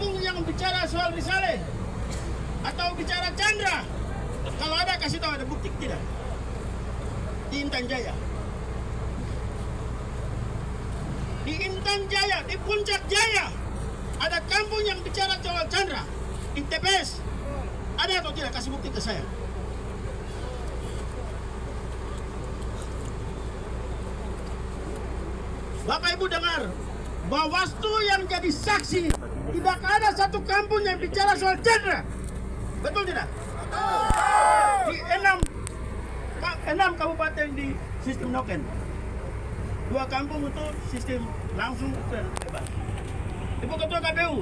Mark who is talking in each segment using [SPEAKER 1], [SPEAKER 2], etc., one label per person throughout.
[SPEAKER 1] kampung yang bicara soal Risale atau bicara Chandra, kalau ada kasih tahu ada bukti tidak? Di Intan Jaya. Di Intan Jaya, di Puncak Jaya, ada kampung yang bicara soal Chandra. Di TPS, ada atau tidak? Kasih bukti ke saya. Bapak Ibu dengar, Bawaslu yang jadi saksi, tidak ada satu kampung yang bicara soal Chandra. Betul tidak? Di enam kabupaten di sistem Noken. 2 kampung itu sistem langsung bebas. Ibu Ketua KPU,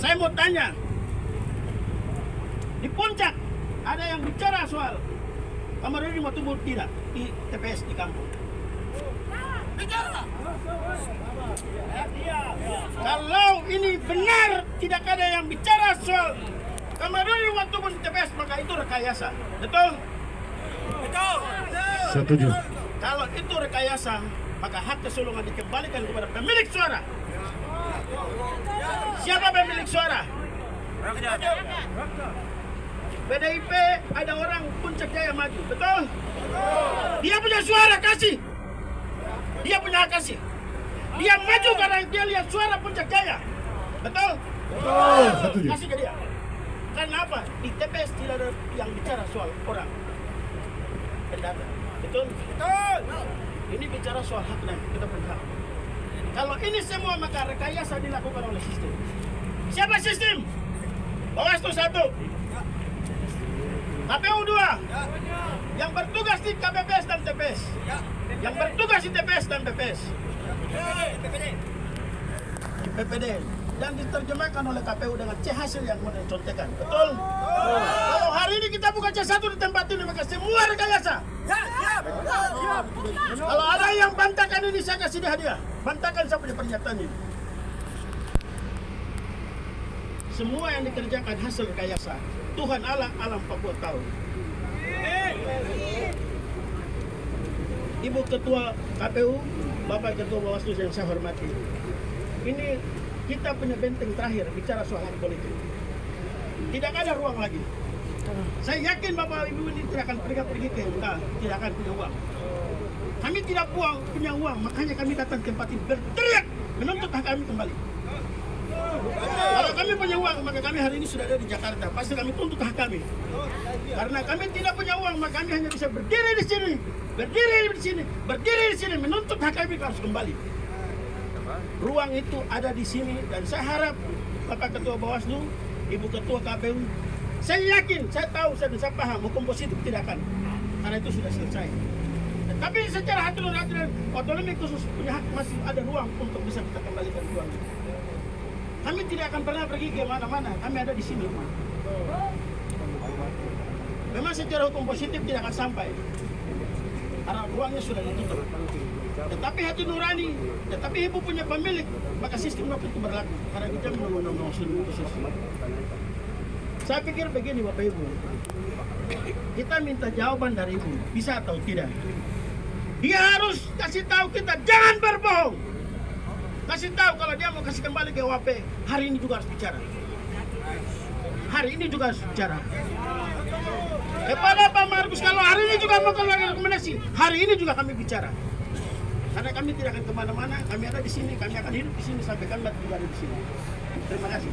[SPEAKER 1] saya mau tanya, di Puncak ada yang bicara soal Kamarudin Watubun tidak di TPS di kampung? Bicara. Kalau ini benar tidak ada yang bicara soal Kamarudin Watubun di TPS, maka itu rekayasa. Betul? Betul.
[SPEAKER 2] Setuju.
[SPEAKER 1] Kalau itu rekayasa, maka hak kesulungan dikembalikan kepada pemilik suara. Siapa pemilik suara? PDIP ada orang Puncak Jaya maju, betul? Dia punya suara, kasih. Dia punya hak kasih. Dia maju karena dia lihat suara Puncak Jaya, betul?
[SPEAKER 2] Betul. Setuju.
[SPEAKER 1] Kasih ke dia. Karena apa? Di TPS tidak ada yang bicara soal orang pendata, betul? Betul. Ini bicara soal hak dan kita punya hak. Kalau ini semua maka rekayasa dilakukan oleh sistem. Siapa sistem? Bawaslu 1, KPU 2, yang bertugas di KPPS dan TPS, yang bertugas di TPS dan PPS, di PPD, dan diterjemahkan oleh KPU dengan C hasil yang mencontekan. Betul? Kalau hari ini kita buka C1 di tempat ini maka semua rekayasa. Kalau ada yang bantakan ini saya kasih dia hadiah. Bantakan saya punya pernyataan ini. Semua yang dikerjakan hasil rekayasa. Tuhan Allah alam Papua tahu. Ibu Ketua KPU, Bapak Ketua Bawaslu yang saya hormati. Ini kita punya benteng terakhir bicara soal hak politik. Tidak ada ruang lagi. Saya yakin Bapak Ibu ini tidak akan pergi ke MK, tidak akan punya uang. Kami tidak punya uang, makanya kami datang ke tempat ini berteriak menuntut hak kami kembali. Kalau kami punya uang, maka kami hari ini sudah ada di Jakarta. Pasti kami tuntut hak kami. Karena kami tidak punya uang, maka kami hanya bisa berdiri di sini, berdiri di sini, menuntut hak kami harus kembali. Ruang itu ada di sini dan saya harap Bapak Ketua Bawaslu, Ibu Ketua KPU, saya yakin, saya tahu, saya paham hukum positif tidak akan, karena itu sudah selesai. Tapi secara hati nurani dan otonomi khusus punya hak masih ada ruang untuk bisa kita kembalikan ruang. Kami tidak akan pernah pergi ke mana-mana, kami ada di sini. Memang secara hukum positif tidak akan sampai, karena ruangnya sudah ditutup. Tetapi hati nurani, tetapi ibu punya pemilik, maka sistem itu berlaku. Karena kita menunggu khusus. Saya pikir begini Bapak Ibu, kita minta jawaban dari ibu, bisa atau tidak. Dia harus kasih tahu kita, jangan berbohong. Kasih tahu kalau dia mau kasih kembali ke WP, hari ini juga harus bicara. Hari ini juga harus bicara. Kepada Pak Markus, kalau hari ini juga mau keluar rekomendasi, hari ini juga kami bicara. Karena kami tidak akan kemana-mana, kami ada di sini, kami akan hidup di sini sampai kami juga ada di sini. Terima kasih.